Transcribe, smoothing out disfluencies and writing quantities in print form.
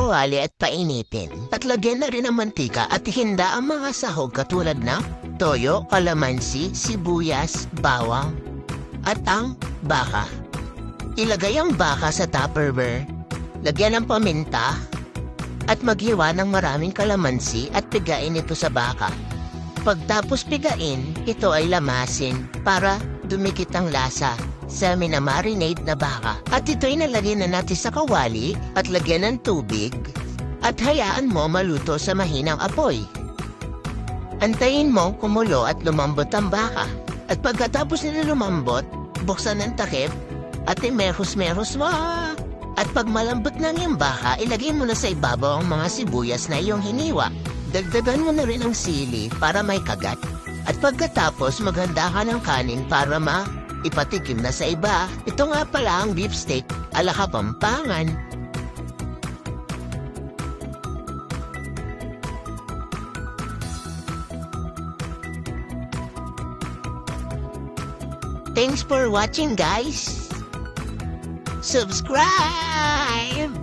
kawali at painitin. At lagyan na rin ng mantika at hinda ang mga sahog katulad ng toyo, kalamansi, sibuyas, bawang, at ang baka. Ilagay ang baka sa Tupperware, lagyan ng paminta, at maghiwa ng maraming kalamansi at pigain ito sa baka. Pagtapos pigain, ito ay lamasin para dumikit ang lasa sa minamarinate na baka. At ito'y nalagyan na natin sa kawali at lagyan ng tubig at hayaan mo maluto sa mahinang apoy. Antayin mo kumulo at lumambot ang baka. At pagkatapos nila lumambot, buksan ng takip at imerhos-merhos mo. At pag malambot na yung baka, ilagay mo na sa ibabaw ang mga sibuyas na iyong hiniwa. Dagdagan mo na rin ang sili para may kagat. At pagkatapos, maghanda ka ng kanin para ipatikim na sa iba. Ito nga pala ang beef steak ala Kapampangan. Thanks for watching, guys. Subscribe!